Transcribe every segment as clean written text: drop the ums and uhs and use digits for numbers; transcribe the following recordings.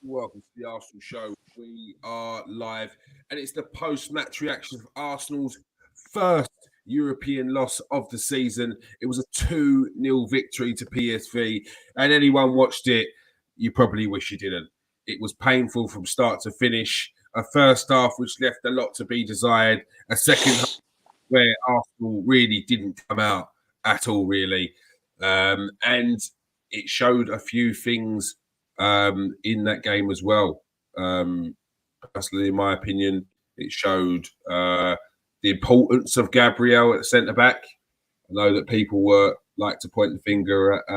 Welcome to the Arsenal Show. We are live, and it's the post-match reaction of Arsenal's first European loss of the season. It was a 2-0 victory to PSV, and anyone watched it, you probably wish you didn't. It was painful from start to finish. A first half which left a lot to be desired. A second half where Arsenal really didn't come out at all, really. And it showed a few things in that game as well. Personally, in my opinion, it showed the importance of Gabriel at centre back. I know that people like to point the finger at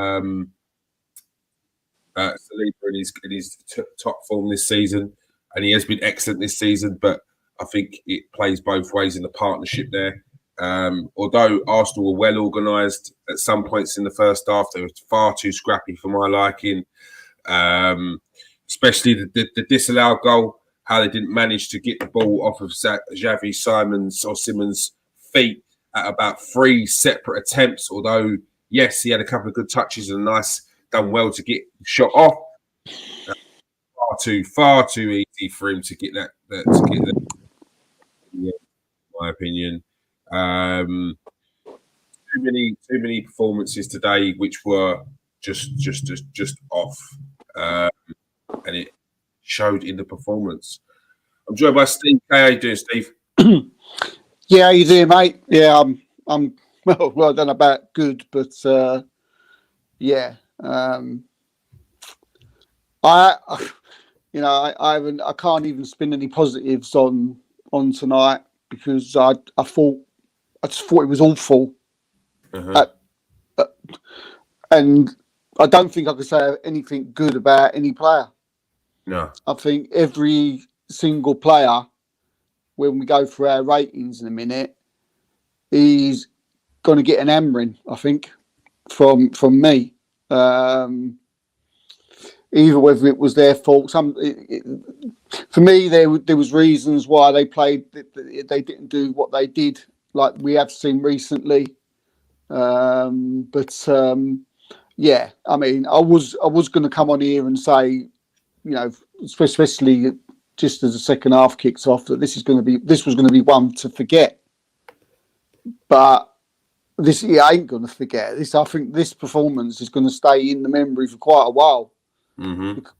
Saliba in his top form this season, and he has been excellent this season. But I think it plays both ways in the partnership there. Although Arsenal were well organised at some points in the first half, they were far too scrappy for my liking. Especially the disallowed goal, how they didn't manage to get the ball off of Xavi Simon's feet at about 3 separate attempts. Although, yes, he had a couple of good touches and done well to get the shot off. Far too easy for him to get that. Yeah, in my opinion, too many performances today which were just off. And it showed in the performance. I'm joined by Steve. How you doing, Steve? Yeah, how you doing, mate? Yeah, I'm well, I don't know about good, but yeah. I can't even spin any positives on tonight because I just thought it was awful. And I don't think I could say anything good about any player. No. I think every single player, when we go through our ratings in a minute, he's going to get an hammering, I think, from me. Either whether it was their fault. For me, there was reasons why they played. They didn't do what they did, like we have seen recently. Yeah, I mean, I was going to come on here and say, you know, especially just as the second half kicks off, that this was going to be one to forget. But I ain't going to forget this. I think this performance is going to stay in the memory for quite a while,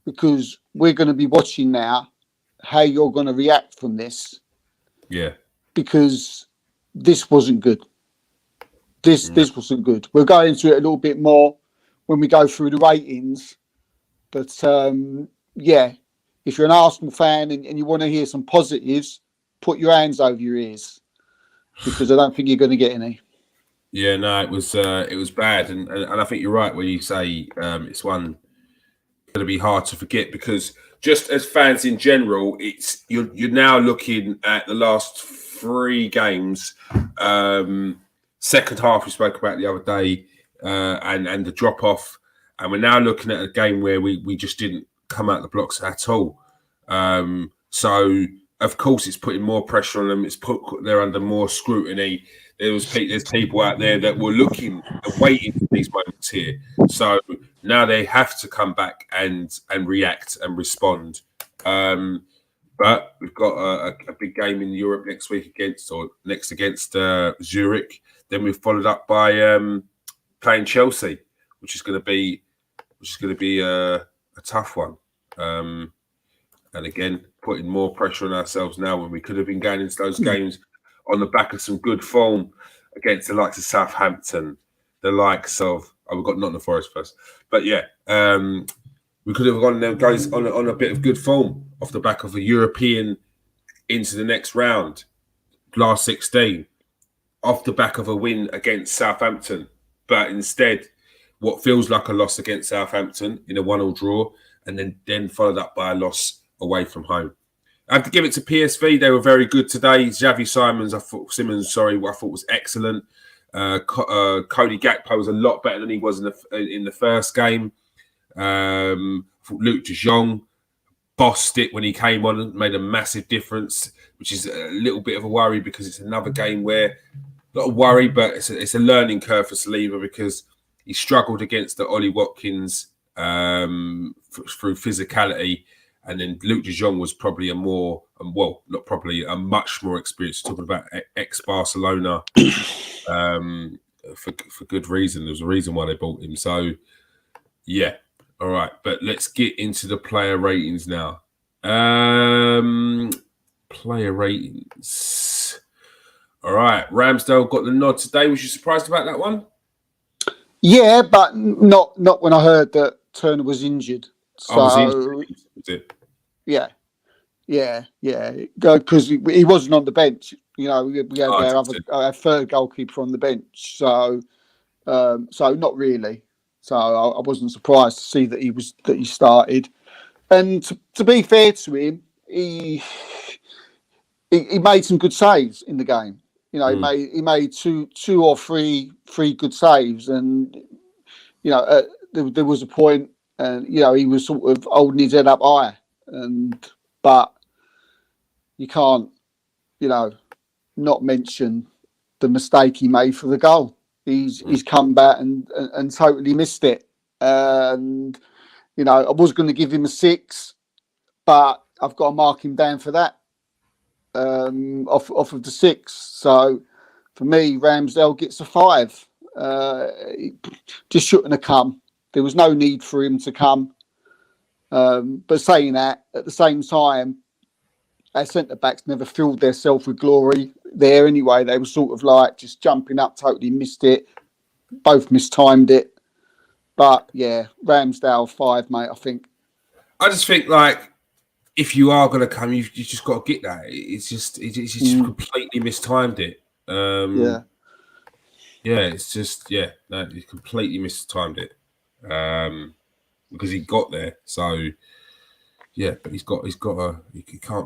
because we're going to be watching now how you're going to react from this. Yeah, because this wasn't good. This wasn't good. We'll go into it a little bit more when we go through the ratings. But yeah, if you're an Arsenal fan and you want to hear some positives, put your hands over your ears, because I don't think you're going to get any. Yeah, no, it was bad, and I think you're right when you say it's one going to be hard to forget, because just as fans in general, you're now looking at the last 3 games. Second half we spoke about the other day, and the drop off, and we're now looking at a game where we just didn't come out the blocks at all. So of course it's putting more pressure on them. They're under more scrutiny. There's people out there that were looking and waiting for these moments here. So now they have to come back and react and respond. But we've got a big game in Europe next against Zurich. Then we've followed up by playing Chelsea, which is going to be a tough one. And again, putting more pressure on ourselves now when we could have been going into those games on the back of some good form against the likes of Southampton, the likes of we've got Nottingham Forest first, but yeah, we could have gone them guys on a bit of good form off the back of a European into the next round, last 16, off the back of a win against Southampton. But instead, what feels like a loss against Southampton in a 1-1 draw, and then followed up by a loss away from home. I have to give it to PSV. They were very good today. Xavi Simmons, I thought was excellent. Cody Gakpo was a lot better than he was in the first game. I thought Luke de Jong bossed it when he came on and made a massive difference, which is a little bit of a worry, because it's another game where, not a worry, but it's a learning curve for Saliba, because he struggled against the Ollie Watkins through physicality, And then Luke de Jong was probably a much more experienced. Talking about ex-Barcelona, for good reason. There's a reason why they bought him. So, yeah, all right. But let's get into the player ratings now. Player ratings. All right, Ramsdale got the nod today. Was you surprised about that one? Yeah, but not when I heard that Turner was injured. So Was it? Yeah. Because he wasn't on the bench. We had our third goalkeeper on the bench. So not really. So I wasn't surprised to see that he started. And to be fair to him, he made some good saves in the game. He made two or three good saves, and there was a point, and he was sort of holding his head up high, but you can't, not mention the mistake he made for the goal. He's come back and totally missed it. And I was going to give him a 6, but I've got to mark him down for that. Off of the 6. So for me, Ramsdale gets a 5. Just shouldn't have come. There was no need for him to come. But saying that, at the same time, our centre backs never filled themselves with glory there anyway. They were sort of like just jumping up, totally missed it. Both mistimed it. But yeah, Ramsdale 5, mate, I think. I just think, like, if you are going to come, you just got to get that. It's just completely mistimed it. Yeah, it's just he completely mistimed it because he got there. So yeah, but he can't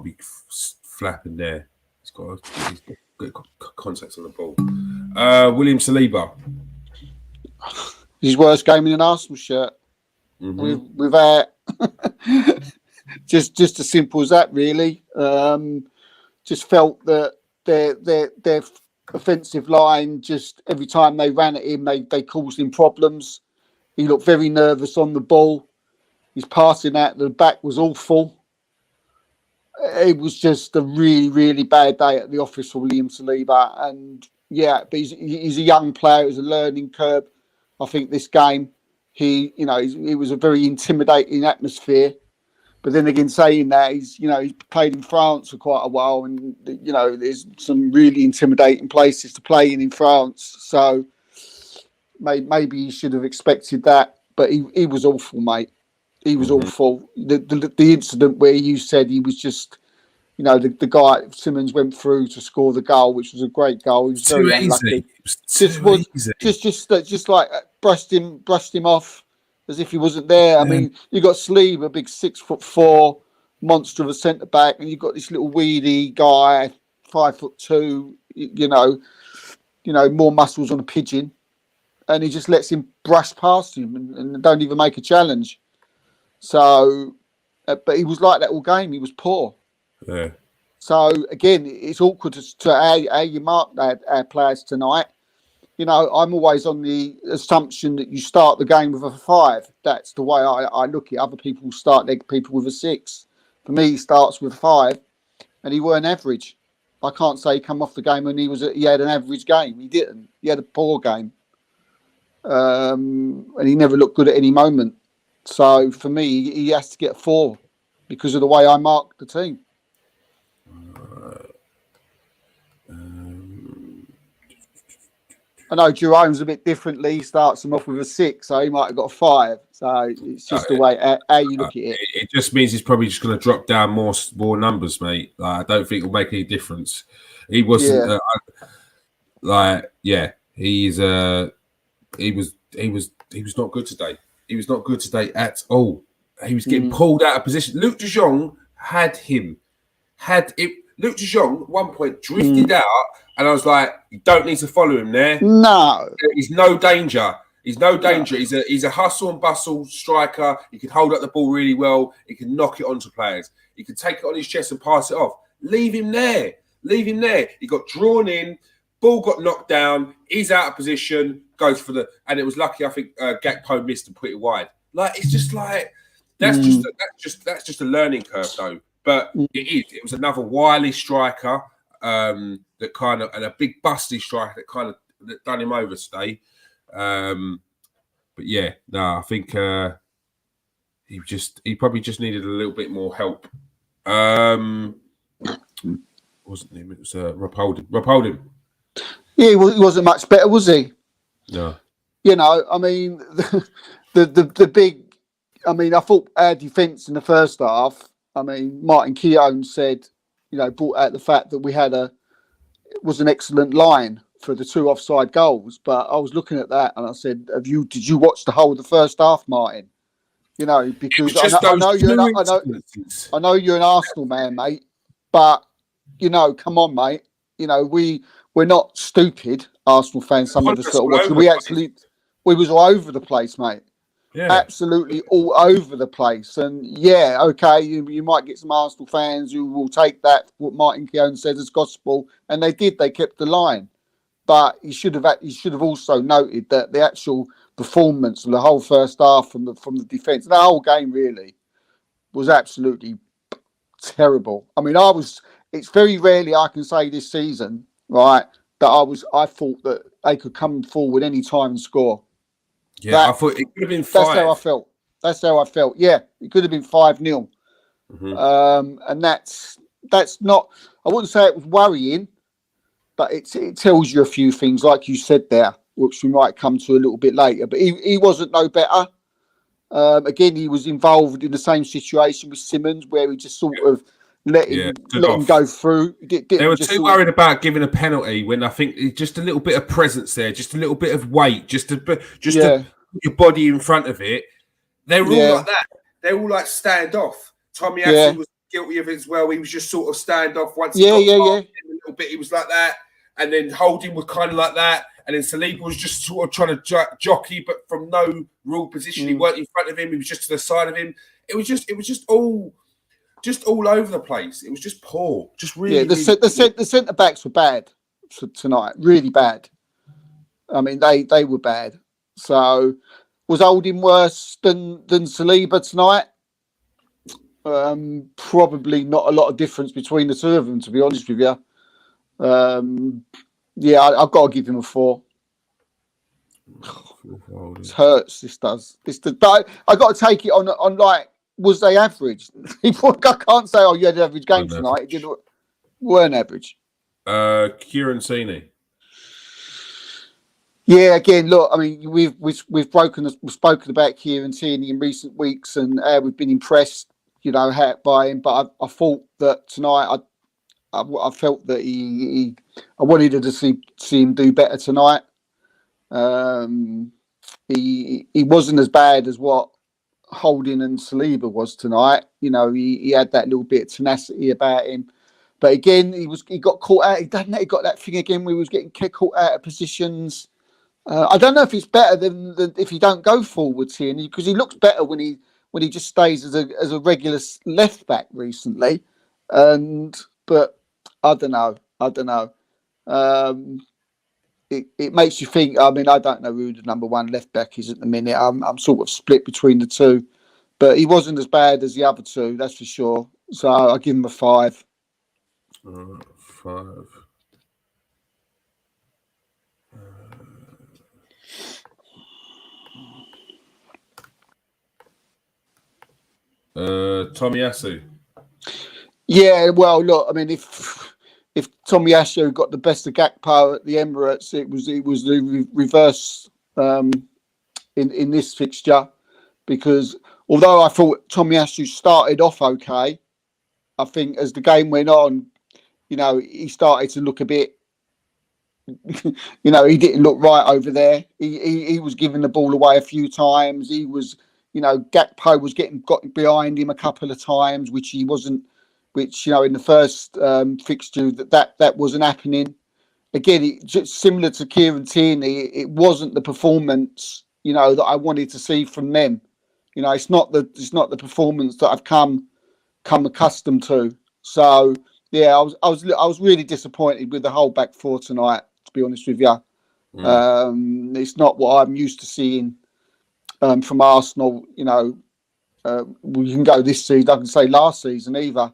be flapping there. He's got good contact on the ball. William Saliba, his worst game in an Arsenal shirt. Without just as simple as that, really. Just felt that their offensive line, just every time they ran at him, they caused him problems. He looked very nervous on the ball. His passing out the back was awful. It was just a really, really bad day at the office for William Saliba. And yeah, but he's a young player. It was a learning curve. I think this game, it was a very intimidating atmosphere. But then again, saying that, he's played in France for quite a while, and there's some really intimidating places to play in France. So maybe he should have expected that. But he was awful, mate. He was awful. The incident where you said he was just, the guy Simmons went through to score the goal, which was a great goal. He was very unlucky. Just like brushed him off as if he wasn't there. I mean, you got Sleeve, a big 6'4" monster of a centre back, and you got this little weedy guy, 5'2", more muscles on a pigeon, and he just lets him brush past him and don't even make a challenge. So, but he was like that all game. He was poor. Yeah. So again, it's awkward to how you mark our players tonight. I'm always on the assumption that you start the game with a 5. That's the way I look at it. Other people start their people with a 6. For me, he starts with 5, and he weren't average. I can't say he come off the game and he had an average game. He didn't. He had a poor game, and he never looked good at any moment. So for me, he has to get a 4 because of the way I mark the team. I know Jerome's a bit differently. He starts him off with a 6, so he might have got a 5. So it's just the way how you look at it. It just means he's probably just going to drop down more numbers, mate. I don't think it'll make any difference. He wasn't he was not good today. He was not good today at all. He was getting pulled out of position. Luke de Jong had him. Luke de Jong at one point drifted out, and I was like, you don't need to follow him there. No. He's no danger. He's no danger. No. He's a hustle and bustle striker. He can hold up the ball really well. He can knock it onto players. He can take it on his chest and pass it off. Leave him there. He got drawn in. Ball got knocked down. He's out of position. Goes for and it was lucky, I think, Gakpo missed and put it wide. Like, it's just like, That's just a learning curve, though. But it was another wily striker that kind of, and a big busty striker that done him over today. But yeah, no, I think he probably just needed a little bit more help. Wasn't him? It was Rob Holding. Yeah, he wasn't much better, was he? No. You know, I mean, the big. I mean, I thought our defence in the first half. I mean, Martin Keown said, brought out the fact that we had was an excellent line for the 2 offside goals. But I was looking at that and I said, did you watch the whole of the first half, Martin? Because I know you're an Arsenal man, mate. But come on, mate. We're not stupid Arsenal fans. Some of us that are watching, we was all over the place, mate. Yeah. Absolutely all over the place. And yeah, okay, you might get some Arsenal fans who will take that what Martin Keown says as gospel, and they did. They kept the line, but he should have also noted that the actual performance of the whole first half from the defence, the whole game really, was absolutely terrible. I mean, it's very rarely I can say this season, right, that I thought that they could come forward any time and score. Yeah, I thought it could have been 5. That's how I felt. Yeah, it could have been 5-0. Mm-hmm. And that's not. I wouldn't say it was worrying, but it tells you a few things, like you said there, which we might come to a little bit later. But he wasn't no better. Again, he was involved in the same situation with Simmons, where he just sort of let him go through. They were too worried about giving a penalty when I think just a little bit of presence there, just a little bit of weight, just to put your body in front of it. They were all like that. They were all like stand off. Tommy Asu was guilty of it as well. He was just sort of stand off once he got a little bit. He was like that, and then Holding was kind of like that, and then Saliba was just sort of trying to jockey, but from no real position. He weren't in front of him. He was just to the side of him. It was just all over the place. It was just poor. Just really. Yeah, the centre backs were bad for tonight. Really bad. I mean, they were bad. So, was Holding worse than Saliba tonight? Probably not a lot of difference between the two of them, to be honest with you. I've got to give him a 4. It hurts. This does. But I got to take it on like. Was they average? I can't say, you had an average game tonight. It weren't average. Kieran Sini. Yeah, again, look, I mean, we've spoken about Kieran Tierney in recent weeks, and we've been impressed, by him. But I thought that tonight, I felt that I wanted to see him do better tonight. He wasn't as bad as what Holding and Saliba was tonight. He had that little bit of tenacity about him. But again, he got caught out. He got that thing again where he was getting caught out of positions. I don't know if it's better than if you don't go forwards here, because he looks better when he just stays as a regular left back recently. But I don't know. It makes you think. I mean, I don't know who the number 1 left back is at the minute. I'm sort of split between the two, but he wasn't as bad as the other two, that's for sure. So I give him a 5. 5. Tomiyasu. Yeah, well, look, I mean, if Tomiyasu got the best of Gakpo at the Emirates, it was the reverse in this fixture, because although I thought Tomiyasu started off okay, I think as the game went on, he started to look a bit. He didn't look right over there. He was giving the ball away a few times. He was, Gakpo was got behind him a couple of times, which he wasn't. Which in the first fixture that wasn't happening. Again, just similar to Kieran Tierney, it wasn't the performance that I wanted to see from them. It's not the performance that I've come accustomed to. So yeah, I was really disappointed with the whole back 4 tonight. To be honest with you, it's not what I'm used to seeing from Arsenal. We can go this season. I can say last season either.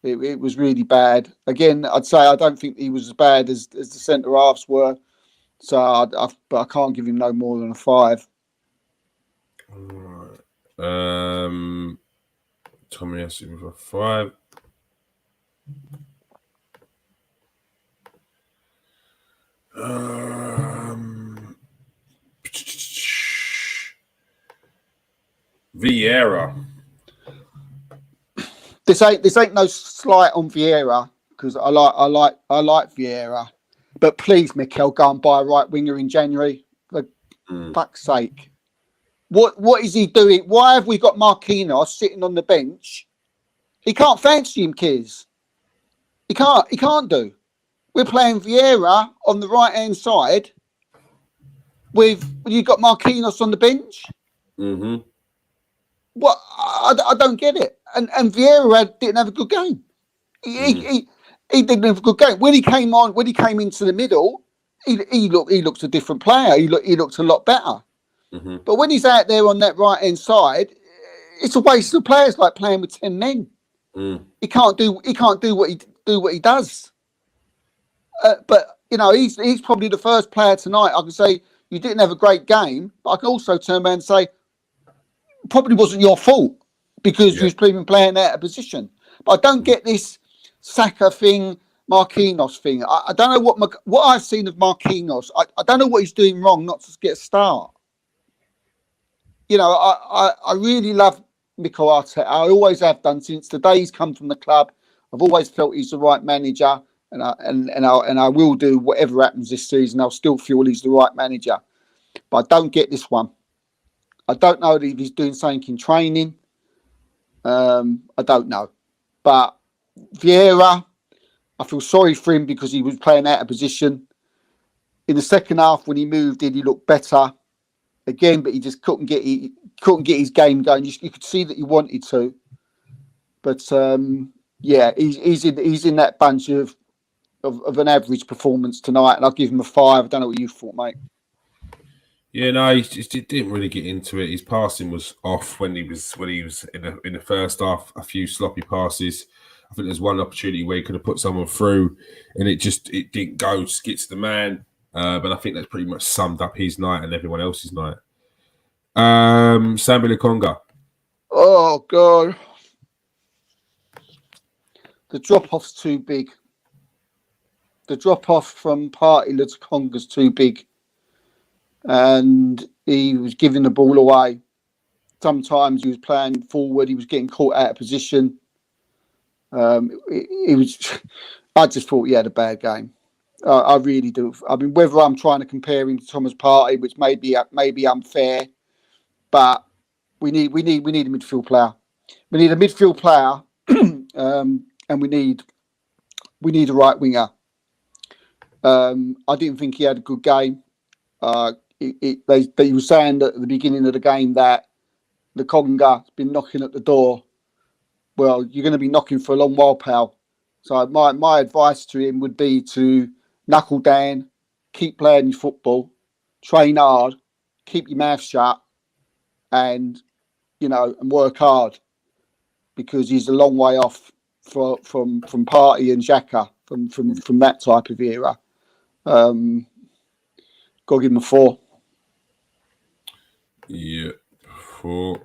It was really bad. Again, I'd say I don't think he was as bad as the centre halves were. So, but I can't give him no more than a 5. All right. Tommy has with a 5. Vieira. This ain't no slight on Vieira, because I like Vieira, but please, Mikel, go and buy a right winger in January. For fuck's sake, what is he doing? Why have we got Marquinhos sitting on the bench? He can't fancy him, Kiz. He can't do. We're playing Vieira on the right hand side. You got Marquinhos on the bench. Mm-hmm. What? I don't get it. And Vieira didn't have a good game. He didn't have a good game. When he came into the middle, he looked a different player. He looked a lot better. Mm-hmm. But when he's out there on that right hand side, it's a waste of players, like playing with 10 men. He can't do what he does. But he's probably the first player tonight I can say you didn't have a great game. But I can also turn around and say probably wasn't your fault because you was playing out of position. But I don't get this Saka thing, Marquinhos thing. I don't know what I've seen of Marquinhos. I don't know what he's doing wrong not to get a start. I really love Mikel Arteta. I always have done since the day he's come from the club. I've always felt he's the right manager, and I will do whatever happens this season. I'll still feel he's the right manager. But I don't get this one. I don't know if he's doing something in training. I don't know. But Vieira, I feel sorry for him because he was playing out of position. In the second half, when he moved in, he looked better again, but he just couldn't get his game going. You could see that he wanted to. But he's in that bunch of an average performance tonight, and I'll give him a 5. I don't know what you thought, mate. Yeah, no, he didn't really get into it. His passing was off when he was in the first half. A few sloppy passes. I think there's one opportunity where he could have put someone through, and it didn't go. Just get to the man. But I think that's pretty much summed up his night and everyone else's night. Sambi Lokonga. Oh God, the drop off's too big. The drop off from Partey to Lokonga's too big. And he was giving the ball away. Sometimes he was playing forward. He was getting caught out of position. He was. I just thought he had a bad game. I really do. I mean, whether I'm trying to compare him to Thomas Partey, which may be unfair, but we need a midfield player. We need a midfield player, and we need a right winger. I didn't think he had a good game. They were saying at the beginning of the game that Lokonga's been knocking at the door. Well, you're going to be knocking for a long while, pal. So my advice to him would be to knuckle down, keep playing your football, train hard, keep your mouth shut, and work hard, because he's a long way off from Partey and Xhaka from that type of era. Got to give him a 4. Yeah, 4.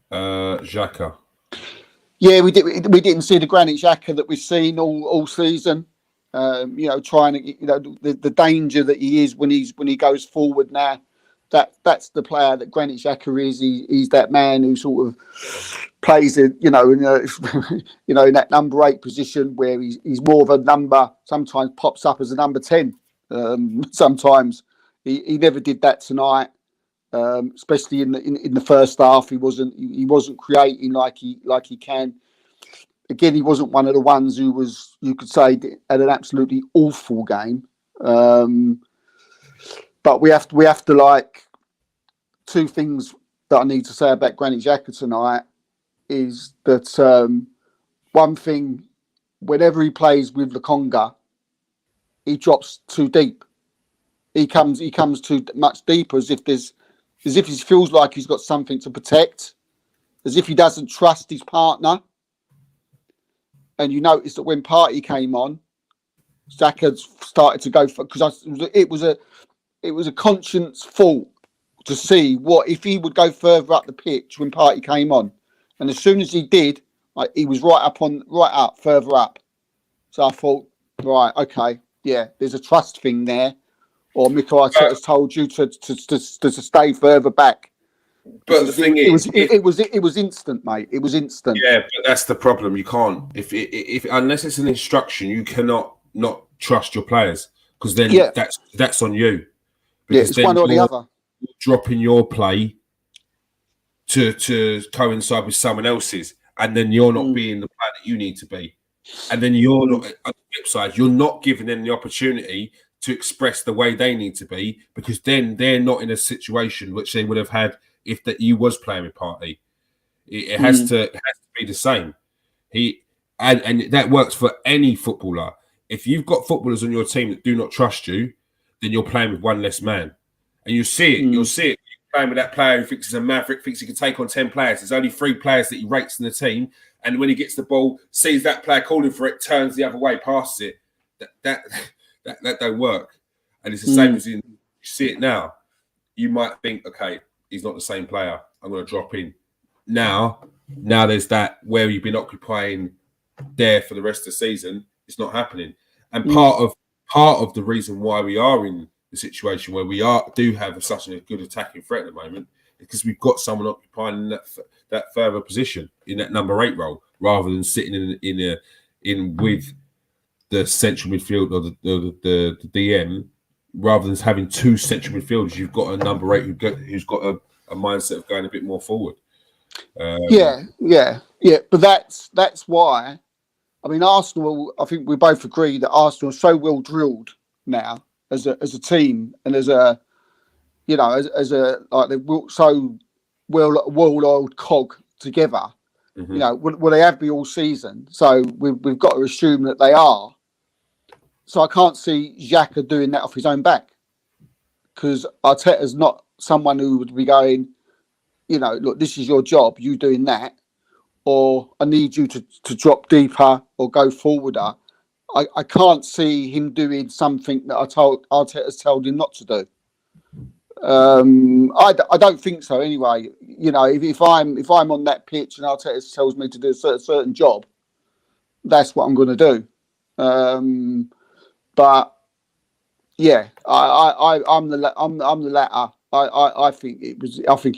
Xhaka. Yeah, we didn't see the Granit Xhaka that we've seen all season. Trying to the danger that he is when he goes forward now. That's the player that Granit Xhaka is. He's that man who sort of plays in that number 8 position where he's more of a number. Sometimes pops up as a number 10. Sometimes he never did that tonight. Especially in the first half, he wasn't creating like he can. Again, he wasn't one of the ones who was, you could say, had an absolutely awful game. But we have to like, 2 things that I need to say about Granit Xhaka tonight is that one thing, whenever he plays with Lokonga, he drops too deep. He comes too much deeper, as if he feels like he's got something to protect, as if he doesn't trust his partner. And you notice that when Partey came on, Xhaka started to go for, because it was a conscience thought to see what if he would go further up the pitch when Partey came on, and as soon as he did, like, he was right up further up. So I thought, right, okay, yeah, there's a trust thing there, or Mikel Arteta's told you to stay further back. But the thing is, it was instant, mate. It was instant. Yeah, but that's the problem. You can't if unless it's an instruction, you cannot not trust your players, because then that's on you. Because it's one or the other. Dropping your play to coincide with someone else's, and then you're not being the player that you need to be, and then you're not on the flip side. You're not giving them the opportunity to express the way they need to be, because then they're not in a situation which they would have had if that you was playing with Partey. It has to be the same. And that works for any footballer. If you've got footballers on your team that do not trust you, then you're playing with one less man. And you see it. You'll see it. You're playing with that player who thinks he's a maverick, thinks he can take on 10 players. There's only 3 players that he rates in the team. And when he gets the ball, sees that player calling for it, turns the other way, passes it. That don't work. And it's the same as you see it now. You might think, okay, he's not the same player. I'm going to drop in. Now there's that where you've been occupying there for the rest of the season. It's not happening. And part of the reason why we are in the situation where we do have such a good attacking threat at the moment is because we've got someone occupying that further position in that number 8 role, rather than sitting in with the central midfield or the DM. Rather than having 2 central midfielders, you've got a number 8 who's got a mindset of going a bit more forward. Yeah. But that's why. I mean, Arsenal. I think we both agree that Arsenal are so well drilled now as a team, and as a like they're so well-oiled cog together. Mm-hmm. You know, well, they have been all season, so we've got to assume that they are. So I can't see Xhaka doing that off his own back, because Arteta's not someone who would be going, look, this is your job, you doing that, or I need you to drop deeper or go forwarder. I can't see him doing something that Arteta's told him not to do. I don't think so anyway. If I'm on that pitch and Arteta tells me to do a certain job, that's what I'm going to do. But yeah, I'm the latter. I think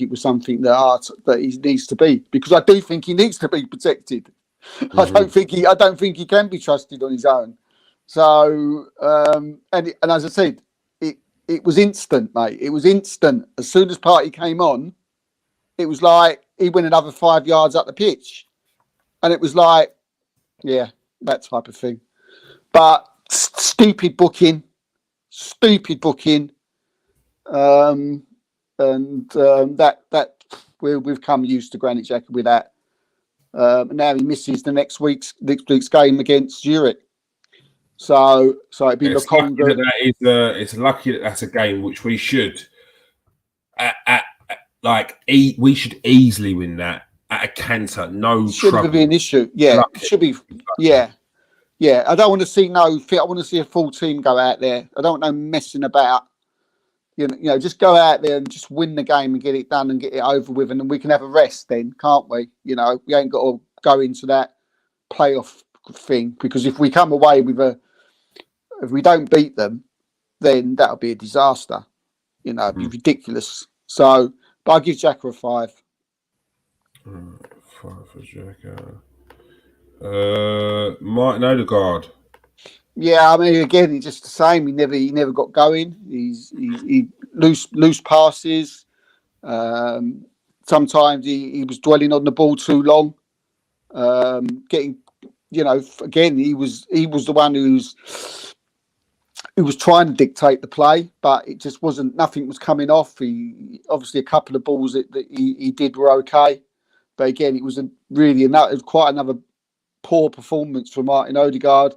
it was something that he needs to be, because I do think he needs to be protected. Mm-hmm. I don't think he can be trusted on his own. So and as I said, it was instant, mate. It was instant. As soon as Partey came on, it was like he went another 5 yards up the pitch, and it was like, yeah, that type of thing. But stupid booking. That we've come used to Granit Xhaka with that. Now he misses the next week's game against Zurich. So it'd be Lokonga. It's lucky that that's a game which we should, we should easily win that at a canter. No, shouldn't be an issue. Yeah, it should be. Yeah. I don't want to see I want to see a full team go out there. I don't want no messing about. Just go out there and just win the game and get it done and get it over with, and then we can have a rest then, can't we? We ain't got to go into that playoff thing, because if we come away with if we don't beat them, then that'll be a disaster. It'd be ridiculous. So, but I'll give Xhaka a 5. 5 for Xhaka. Martin Odegaard. Yeah, I mean, again, he's just the same. He never got going. He loose passes. Sometimes he was dwelling on the ball too long. Again, he was the one who was trying to dictate the play, but it just wasn't. Nothing was coming off. He obviously, a couple of balls that he did were okay, but again, it was quite another poor performance from Martin Odegaard.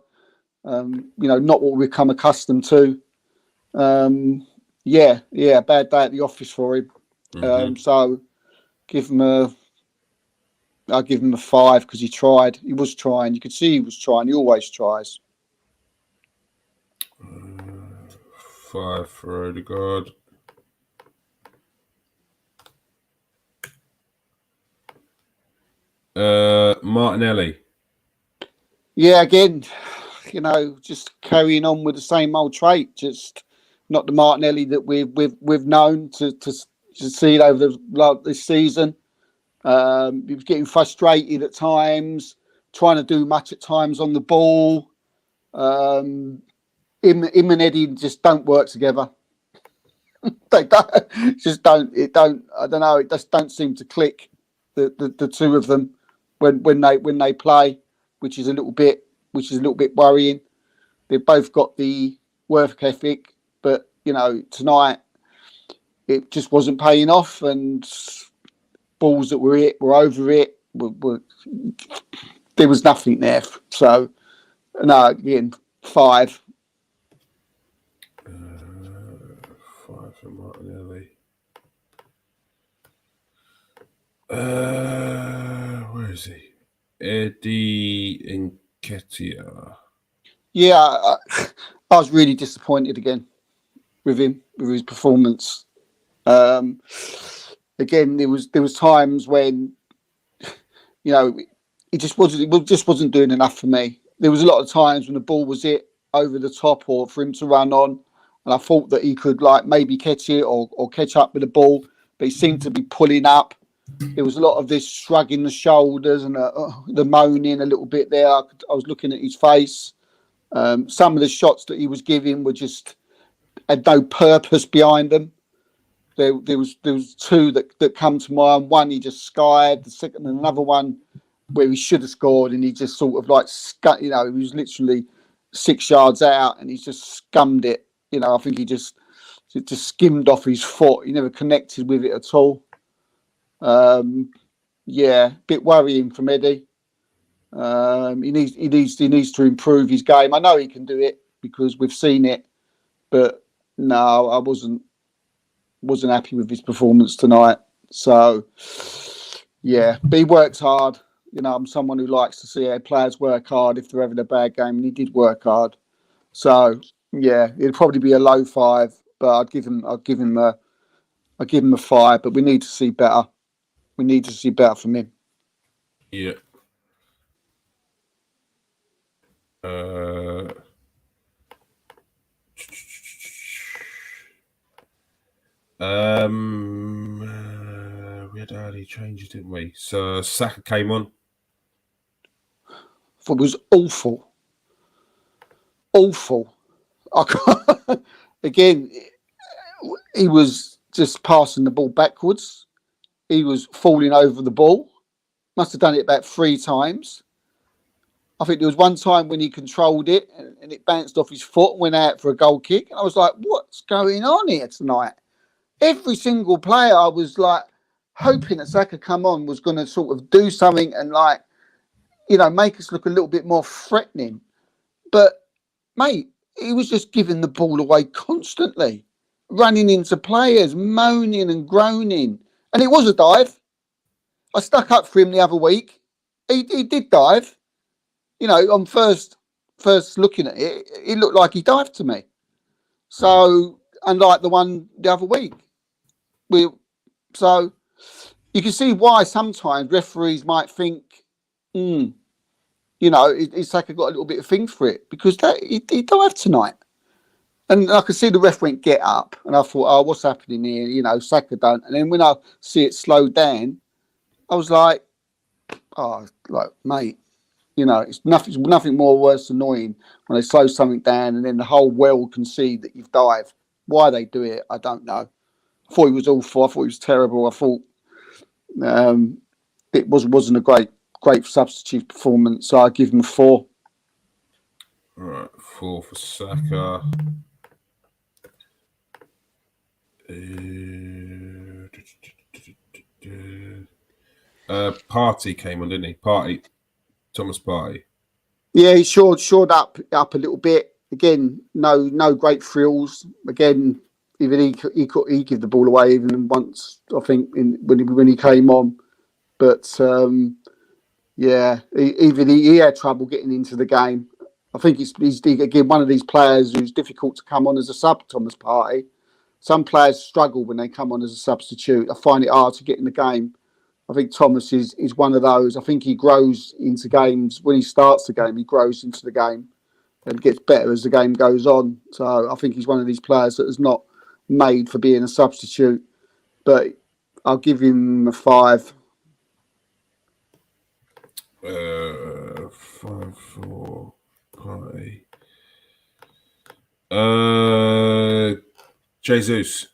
Not what we've come accustomed to. Yeah, bad day at the office for him. So I'll give him a 5 because he tried. He was trying. You could see he was trying. He always tries. 5 for Odegaard. Martinelli. Yeah, again, just carrying on with the same old trait. Just not the Martinelli that we've known to see over this season. He was getting frustrated at times, trying to do much at times on the ball. Him and Eddie just don't work together. They don't. I don't know. It just don't seem to click. The two of them when they play, which is a little bit worrying. They've both got the work ethic, but tonight it just wasn't paying off, and balls that were over it. There was nothing there. So no, again, 5. 5 for Martinelli. Where is he? Eddie Nketiah. Yeah, I was really disappointed again with him, with his performance. Again, there was times when he just wasn't doing enough for me. There was a lot of times when the ball was hit over the top or for him to run on, and I thought that he could maybe catch it or catch up with the ball, but he seemed to be pulling up. There was a lot of this shrugging the shoulders and the moaning a little bit there. I was looking at his face. Some of the shots that he was giving were just had no purpose behind them. There was 2 that come to mind. One he just skied. The second, another one where he should have scored, and he just sort of he was literally 6 yards out, and he just scummed it. I think he just skimmed off his foot. He never connected with it at all. Yeah, a bit worrying from Eddie. He needs to improve his game. I know he can do it because we've seen it, but no, I wasn't happy with his performance tonight. So yeah, but he works hard. I'm someone who likes to see our players work hard if they're having a bad game, and he did work hard. So yeah, it'd probably be a low 5, but I'd give him a 5. But we need to see better. We need to see better from him. Yeah. We had early changes, didn't we? So Saka came on. It was awful. Again, he was just passing the ball backwards. He was falling over the ball. Must have done it about 3 times. I think there was one time when he controlled it and it bounced off his foot and went out for a goal kick. And I was like, what's going on here tonight? Every single player, I was hoping that Saka come on was going to sort of do something and make us look a little bit more threatening. But, mate, he was just giving the ball away constantly, running into players, moaning and groaning. And it was a dive. I stuck up for him the other week. He did dive. On first looking at it, it looked like he dived to me. So, unlike the one the other week. So, you can see why sometimes referees might think, it's like I got a little bit of thing for it because he dived tonight. And I could see the ref went get up, and I thought, oh, what's happening here? Saka don't. And then when I see it slowed down, I was like, mate, it's nothing more worse annoying when they slow something down and then the whole world can see that you've dived. Why they do it, I don't know. I thought he was awful. I thought he was terrible. I thought it wasn't a great substitute performance. So I give him a 4. All right, 4 for Saka. Partey came on, didn't he? Thomas Partey. Yeah, he shored up a little bit. again, no great thrills. Again, even he gave the ball away even once, I think, when he came on. But he had trouble getting into the game. I think he's again one of these players who's difficult to come on as a sub. Thomas Partey. Some players struggle when they come on as a substitute. I find it hard to get in the game. I think Thomas is one of those. I think he grows into games. When he starts the game, he grows into the game and gets better as the game goes on. So I think he's one of these players that is not made for being a substitute. But I'll give him a 5. 5 for Partey. Jesus.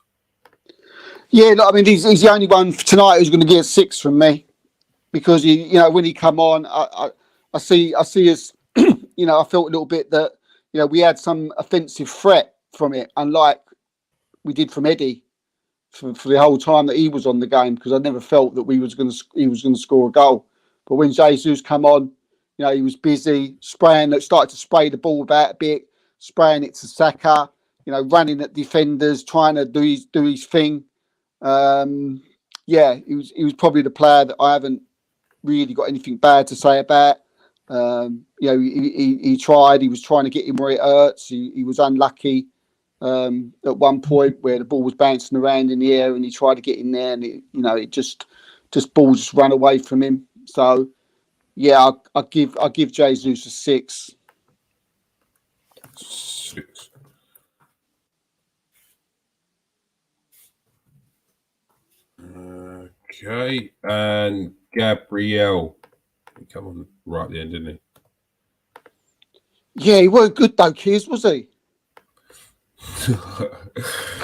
Yeah, look, I mean, he's the only one for tonight who's going to get a 6 from me, because when he come on, I see us. I felt a little bit that we had some offensive threat from it, unlike we did from Eddie for the whole time that he was on the game, because I never felt that he was going to score a goal. But when Jesus come on, he was busy started to spray the ball about a bit, spraying it to Saka, running at defenders, trying to do his thing. He was probably the player that I haven't really got anything bad to say about. He tried. He was trying to get him where it hurts. He was unlucky at one point where the ball was bouncing around in the air, and he tried to get in there, and it just ball just ran away from him. So yeah, I'll give Jesus a 6. 6. Okay, and Gabriel. He come on right at the end, didn't he? Yeah, he weren't good though, Keys, was he?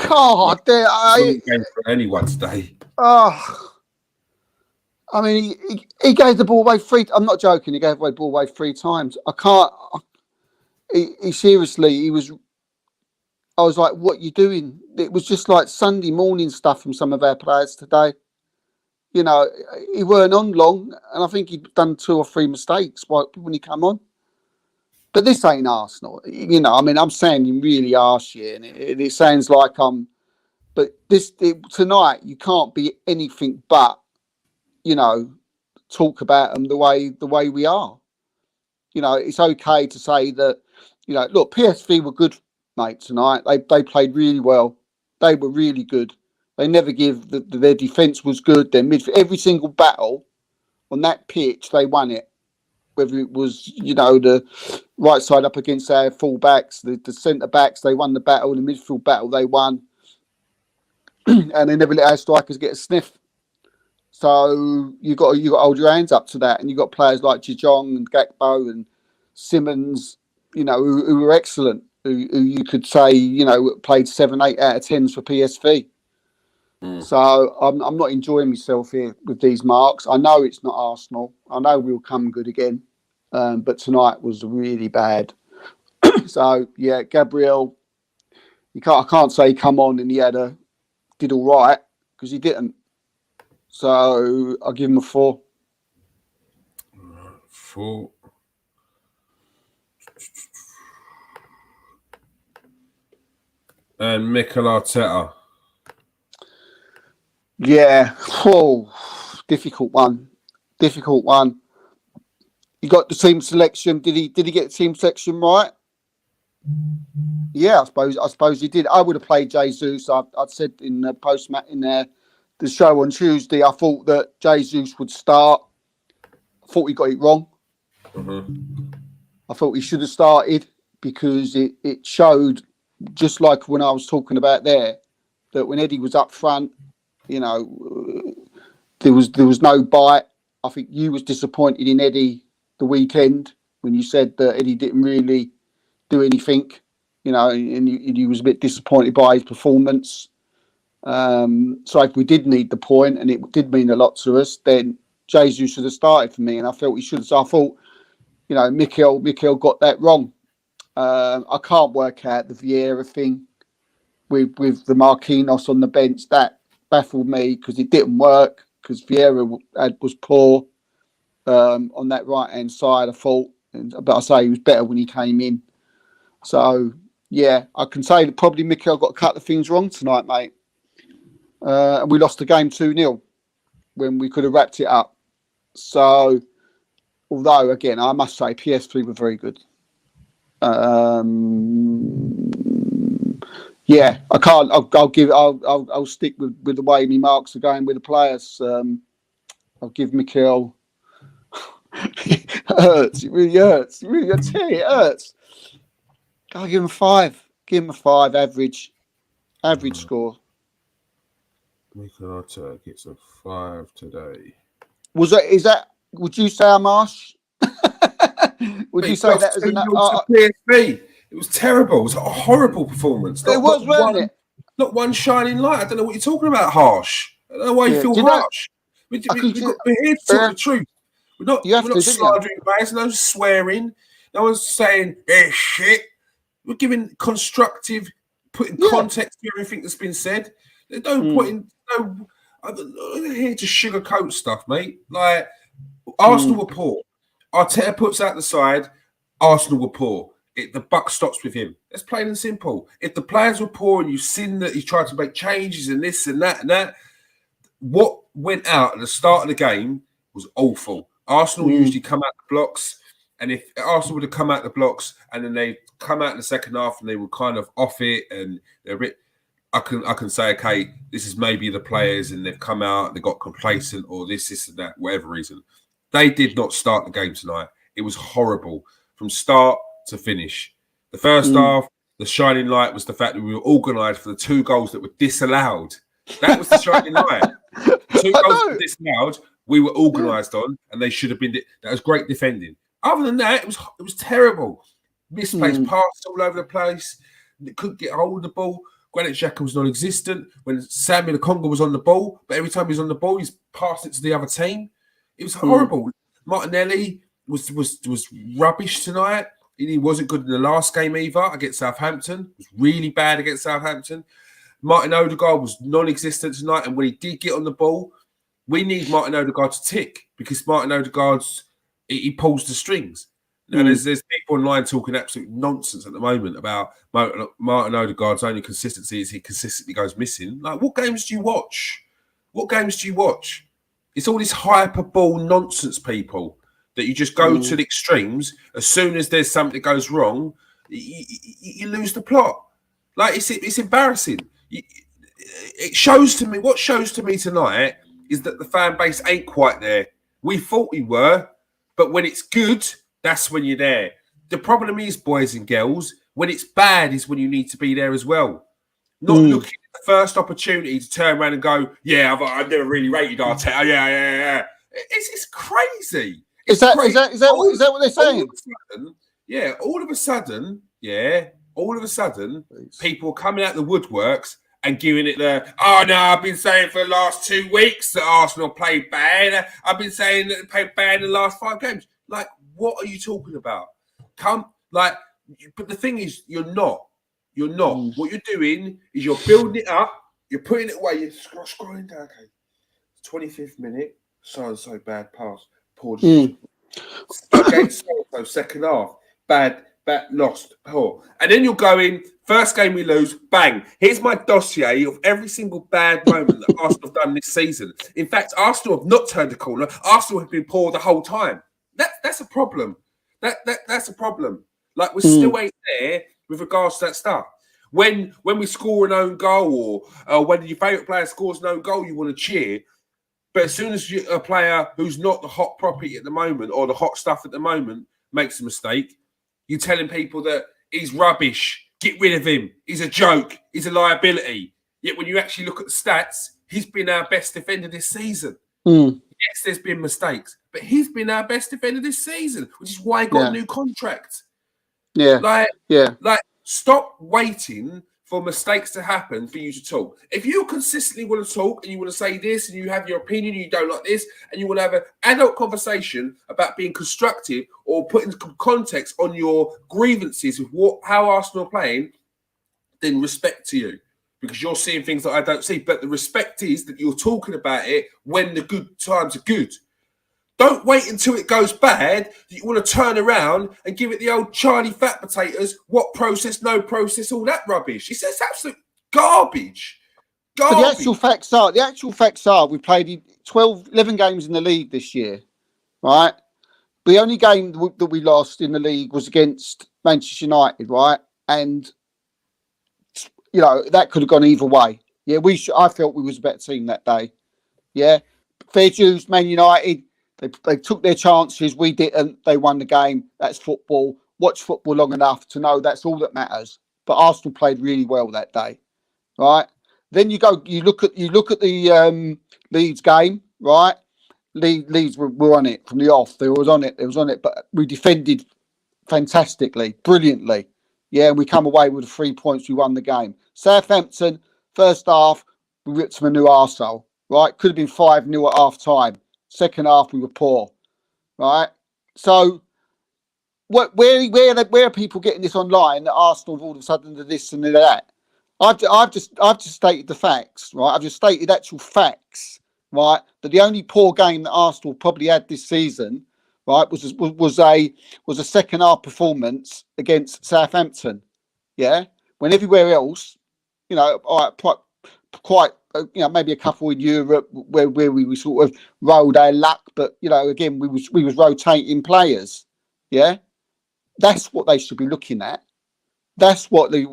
God, game for anyone today. I mean, he gave the ball away 3. I'm not joking. He gave away the ball away 3 times. I can't. He seriously. He was. I was like, "What you doing?" It was just like Sunday morning stuff from some of our players today. He weren't on long, and I think he'd done 2 or 3 mistakes when he come on. But this ain't Arsenal. I mean, I'm sounding really harsh here, and it sounds like I'm. But tonight, you can't be anything but, talk about them the way we are. It's okay to say that, look, PSV were good, mate, tonight. They played really well. They were really good. They never give their defence was good. Their midfield, every single battle on that pitch, they won it. Whether it was, the right side up against our full backs, the centre backs, they won the battle. The midfield battle, they won. And they never let our strikers get a sniff. So you got to hold your hands up to that. And you got players like Jijong and Gakpo and Simmons, who were excellent. Who you could say, played 7, 8 out of 10s for PSV. So I'm not enjoying myself here with these marks. I know it's not Arsenal. I know we'll come good again, but tonight was really bad. So yeah, Gabriel, I can't say come on and he did all right, because he didn't. So I'll give him a 4. 4. And Mikel Arteta. Yeah. Difficult one. You got the team selection. Did he get the team selection right? Yeah, I suppose he did. I would have played Jesus. I'd said in the post match in the show on Tuesday, I thought that Jesus would start. I thought he got it wrong. Mm-hmm. I thought he should have started, because it showed, just like when I was talking about there, that when Eddie was up front, there was no bite. I think you was disappointed in Eddie the weekend when you said that Eddie didn't really do anything, and you was a bit disappointed by his performance. So if we did need the point, and it did mean a lot to us, then Jesus should have started for me, and I felt he should have. So I thought, Mikel got that wrong. I can't work out the Vieira thing with the Marquinhos on the bench. That baffled me, because it didn't work, because Vieira was poor on that right hand side, I thought. But I say he was better when he came in. So yeah, I can say that probably Mikel got a couple of things wrong tonight, mate. And we lost the game 2-0 when we could have wrapped it up. So, although again, I must say PSV were very good. Yeah, I can't. I'll stick with the way my marks are going with the players. I'll give Mikel. It hurts. It really hurts. It really, I tell you, it hurts. I'll give him 5. Give him a 5 average score. Mikel Arteta gets a 5 today. Is that? Would you say I'm harsh? Would you say that as an PSV? It was terrible. It was a horrible performance. Wasn't it? Not one shining light. I don't know what you're talking about. Harsh. I don't know why you feel harsh. We're here to talk the truth. We're not slandering players. No swearing. No one's saying they're shit. We're giving constructive, putting context to everything that's been said. There's no point in I'm not here to sugarcoat stuff, mate. Like Arsenal were poor. Arteta puts out the side. Arsenal were poor. The buck stops with him. That's plain and simple. If the players were poor and you've seen that he's tried to make changes and this and that, what went out at the start of the game was awful. Arsenal usually come out the blocks, and if Arsenal would have come out the blocks and then they come out in the second half and they were kind of off it and they're a bit, I can say, okay, this is maybe the players and they've come out, they got complacent or this and that, whatever reason. They did not start the game tonight. It was horrible from start to finish. The first half, the shining light was the fact that we were organised for the 2 goals that were disallowed. That was the shining light. The 2 goals that were disallowed, we were organised on, and they should have been. That was great defending. Other than that, it was terrible. Misplaced passes all over the place. They couldn't get hold of the ball. Granit Xhaka was non-existent when Samuel Conga was on the ball, but every time he's on the ball, he's passed it to the other team. It was horrible. Martinelli was rubbish tonight. He wasn't good in the last game either against Southampton. It was really bad against Southampton. Martin Odegaard was non-existent tonight, and when he did get on the ball, we need Martin Odegaard to tick because Martin Odegaard's he pulls the strings. Now, there's people online talking absolute nonsense at the moment about Martin Odegaard's only consistency is he consistently goes missing. Like, what games do you watch? What games do you watch? It's all this hyperbole nonsense, people, that you just go to the extremes. As soon as there's something that goes wrong, you lose the plot. Like, it's embarrassing. It shows to me, what shows to me tonight is that the fan base ain't quite there. We thought we were, but when it's good, that's when you're there. The problem is, boys and girls, when it's bad is when you need to be there as well. Not looking at the first opportunity to turn around and go, yeah, I've never really rated Arteta. Yeah. It's crazy. Is that what they're saying? All of a sudden, people are coming out the woodworks and giving it I've been saying for the last 2 weeks that Arsenal played bad. I've been saying that they played bad in the last 5 games. Like, what are you talking about? But the thing is, you're not. What you're doing is you're building it up, you're putting it away, you're scrolling down. Okay, 25th minute, so bad pass, poor. Okay, so second half, bad, lost, poor. And then you're going, first game we lose, bang. Here's my dossier of every single bad moment that Arsenal have done this season. In fact, Arsenal have not turned a corner. Arsenal have been poor the whole time. That's a problem. That's a problem. Like, we're still ain't there with regards to that stuff. When we score an own goal or when your favourite player scores an own goal, you want to cheer. But as soon as a player who's not the hot property at the moment or the hot stuff at the moment makes a mistake, you're telling people that he's rubbish, get rid of him, he's a joke, he's a liability. Yet when you actually look at the stats, he's been our best defender this season. Yes, there's been mistakes, but he's been our best defender this season, which is why he got a new contract. Like, stop waiting for mistakes to happen for you to talk. If you consistently want to talk and you want to say this and you have your opinion, you don't like this, and you want to have an adult conversation about being constructive or putting context on your grievances with how Arsenal are playing, then respect to you. Because you're seeing things that I don't see. But the respect is that you're talking about it when the good times are good. Don't wait until it goes bad. You want to turn around and give it the old Charlie fat potatoes. What process, no process, all that rubbish. He says absolute garbage. But the actual facts are, we played 11 games in the league this year, right? The only game that we lost in the league was against Manchester United, right? And that could have gone either way. Yeah, I felt we was a better team that day. Yeah, fair dues, Man United. They took their chances. We didn't. They won the game. That's football. Watch football long enough to know that's all that matters. But Arsenal played really well that day, right? Then you look at the Leeds game, right? Leeds were on it from the off. They was on it. But we defended fantastically, brilliantly. Yeah, we come away with the 3 points. We won the game. Southampton, first half, we ripped them a new arsehole, right? Could have been 5-0 at half time. Second half, we were poor, right? So, where are people getting this online that Arsenal all of a sudden do this and do that? I've just stated the facts, right? I've just stated actual facts, right? That the only poor game that Arsenal probably had this season, right, was a second half performance against Southampton, yeah. When everywhere else, all right, quite maybe a couple in Europe where we sort of rolled our luck, but again we was rotating players, yeah. That's what they should be looking at. That's what they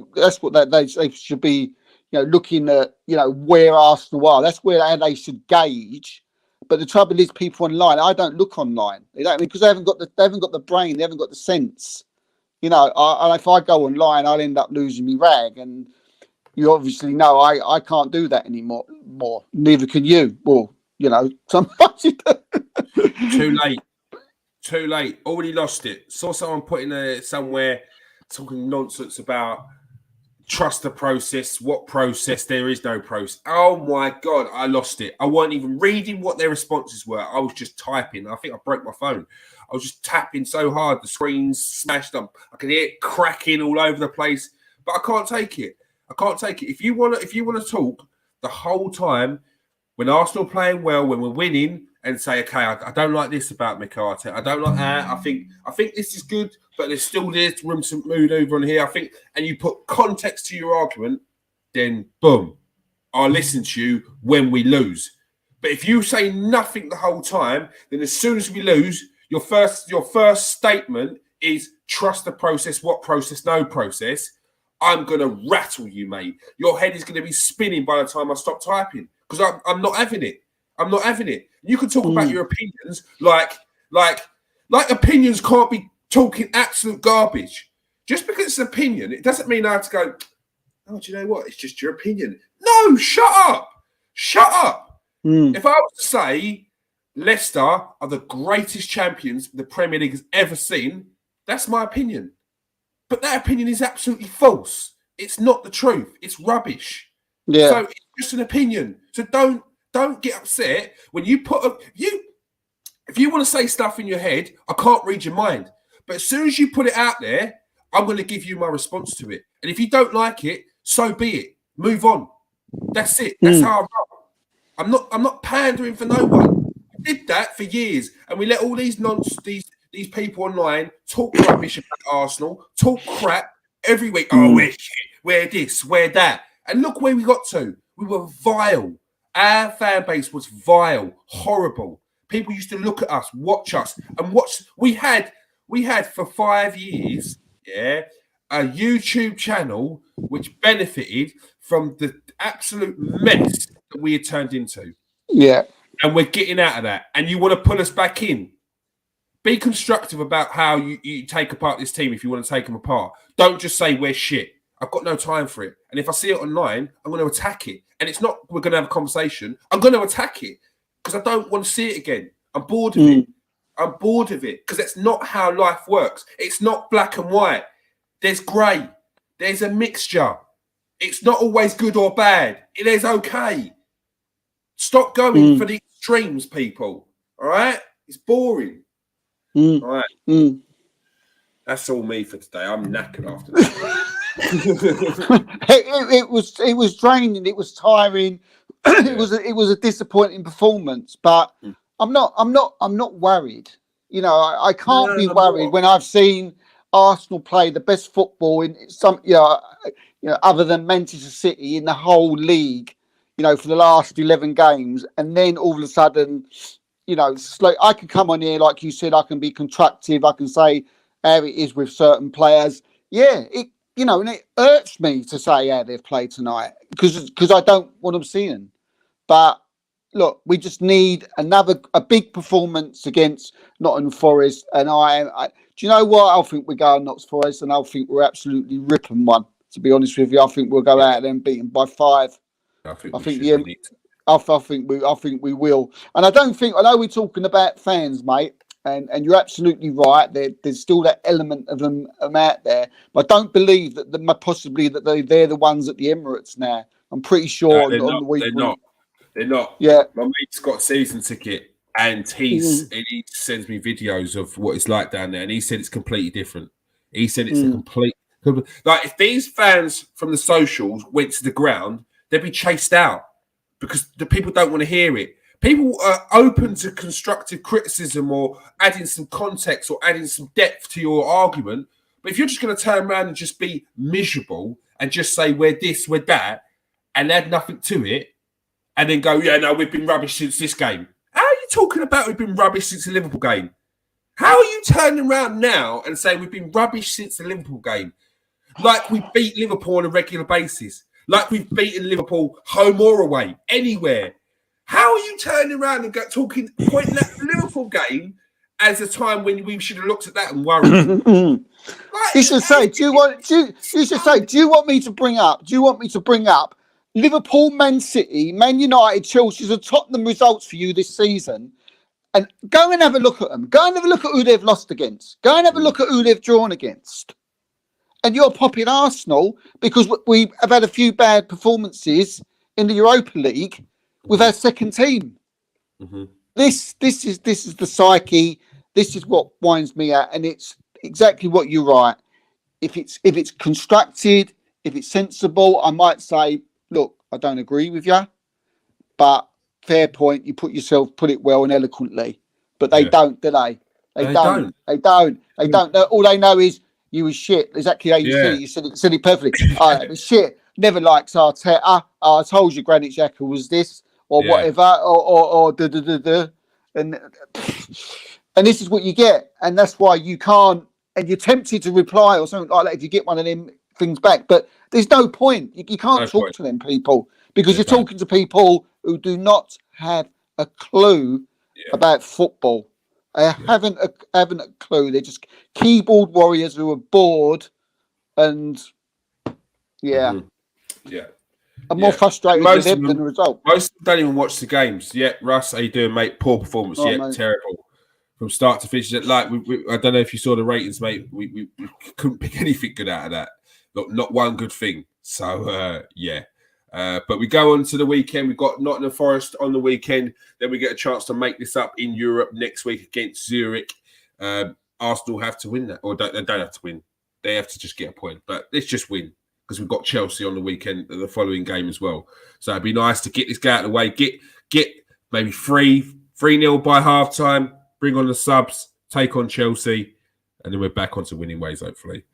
should be, looking at, where Arsenal are. That's where they should gauge. But the trouble is, people online, I don't look online. Because they haven't got the brain, they haven't got the sense. If I go online, I'll end up losing my rag, and you obviously know I can't do that anymore. Neither can you. Well, sometimes you do. Too late. Already lost it. Saw someone putting somewhere talking nonsense about trust the process. What process? There is no process. Oh my God, I lost it. I wasn't even reading what their responses were. I was just typing. I think I broke my phone. I was just tapping so hard. The screen's smashed up. I could hear it cracking all over the place. But I can't take it. If you want to talk the whole time when Arsenal playing well, when we're winning, and say, okay, I don't like this about Mikel Arteta. I don't like that. I think this is good, but there's still room to move over on here. And you put context to your argument, then boom, I'll listen to you when we lose. But if you say nothing the whole time, then as soon as we lose, your first statement is trust the process. What process? No process. I'm gonna rattle you, mate. Your head is gonna be spinning by the time I stop typing because I'm not having it. I'm not having it. You can talk about your opinions like opinions can't be talking absolute garbage. Just because it's an opinion, it doesn't mean I have to go, oh, do you know what? It's just your opinion. No, shut up. Shut up. If I was to say Leicester are the greatest champions the Premier League has ever seen, that's my opinion. But that opinion is absolutely false. It's not the truth. It's rubbish. Yeah. So it's just an opinion. So don't get upset when you if you want to say stuff in your head, I can't read your mind. But as soon as you put it out there, I'm going to give you my response to it. And if you don't like it, so be it. Move on. That's it. That's how I roll. I'm not pandering for no one. We did that for years, and we let all these these people online talk rubbish about Arsenal, talk crap every week. Oh, we're shit. We're this, we're that. And look where we got to. We were vile. Our fan base was vile, horrible. People used to look at us, watch us, and watch. We had for 5 years, a YouTube channel which benefited from the absolute mess that we had turned into. Yeah. And we're getting out of that. And you want to pull us back in. Be constructive about how you take apart this team if you want to take them apart. Don't just say we're shit. I've got no time for it. And if I see it online, I'm going to attack it. And it's not we're going to have a conversation. I'm going to attack it because I don't want to see it again. I'm bored of it. I'm bored of it because that's not how life works. It's not black and white. There's grey. There's a mixture. It's not always good or bad. It is okay. Stop going for the extremes, people. All right? It's boring. All right. That's all me for today. I'm knackered after that. it was draining. It was tiring. It was a disappointing performance. But I'm not worried. You know, I can't No, be I'm worried not. when I've seen Arsenal play the best football in some, other than Manchester City in the whole league, for the last 11 games, and then all of a sudden, it's like I can come on here, like you said, I can be constructive, I can say how it is with certain players. Yeah, and it hurts me to say how they've played tonight because I don't want them seeing. But look, we just need a big performance against Nottingham Forest. And do you know what? I think we go on Nottingham Forest, and I think we're absolutely ripping one. To be honest with you, I think we'll go out there and beat them by 5. I think I we think should. We need to. I think we will. And I know we're talking about fans, mate. And you're absolutely right. There's still that element of them out there, but I don't believe that possibly that they're the ones at the Emirates now. I'm pretty sure They're on not. the week. They're not. They're not. Yeah. My mate's got a season ticket, and he sends me videos of what it's like down there, and he said it's completely different. He said it's a complete like if these fans from the socials went to the ground, they'd be chased out because the people don't want to hear it. People are open to constructive criticism or adding some context or adding some depth to your argument. But if you're just going to turn around and just be miserable and just say we're this, we're that, and add nothing to it, and then go, yeah, no, we've been rubbish since this game. How are you talking about we've been rubbish since the Liverpool game? How are you turning around now and saying we've been rubbish since the Liverpool game? Like we beat Liverpool on a regular basis. Like we've beaten Liverpool home or away, anywhere. How are you turning around and pointing at the Liverpool game as a time when we should have looked at that and worried? You should say, do you want me to bring up Liverpool, Man City, Man United, Chelsea, the Tottenham results for you this season? And go and have a look at them. Go and have a look at who they've lost against. Go and have a look at who they've drawn against. And you're popping Arsenal because we have had a few bad performances in the Europa League with our second team. Mm-hmm. This is the psyche. This is what winds me out, and it's exactly what you're right. If it's constructed, if it's sensible, I might say, look, I don't agree with you, but fair point. You put it well and eloquently, but they don't, do they? They don't. All they know is you was shit. Exactly how you said it. You said it perfectly. It was shit. Never likes Arteta. I told you Granit Xhaka was this or whatever, or da. And this is what you get, and that's why you can't. And you're tempted to reply or something like that if you get one of them things back. But there's no point. You can't talk to them people because you're talking to people who do not have a clue about football. They haven't a clue. They're just keyboard warriors who are bored and I'm more frustrated with them than the result. Most of them don't even watch the games. Yeah, Russ, how you doing, mate? Poor performance. Mate. Terrible. From start to finish. Like I don't know if you saw the ratings, mate. We couldn't pick anything good out of that. Not one good thing. So but we go on to the weekend. We've got Nottingham Forest on the weekend. Then we get a chance to make this up in Europe next week against Zurich. Arsenal have to win that, or they don't have to win. They have to just get a point. But let's just win because we've got Chelsea on the weekend, the following game as well. So it'd be nice to get this guy out of the way. Get maybe 3-0 by half time. Bring on the subs, take on Chelsea, and then we're back onto winning ways, hopefully.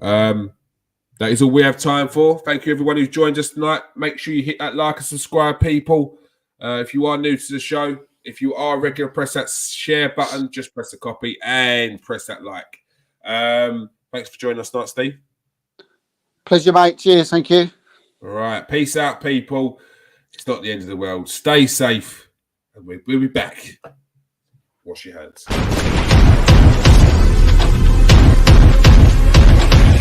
That is all we have time for. Thank you, everyone who's joined us tonight. Make sure you hit that like and subscribe, people. If you are new to the show, if you are regular, press that share button. Just press the copy and press that like. Thanks for joining us tonight, Steve. Pleasure, mate. Cheers. Thank you. All right. Peace out, people. It's not the end of the world. Stay safe, and we'll be back. Wash your hands.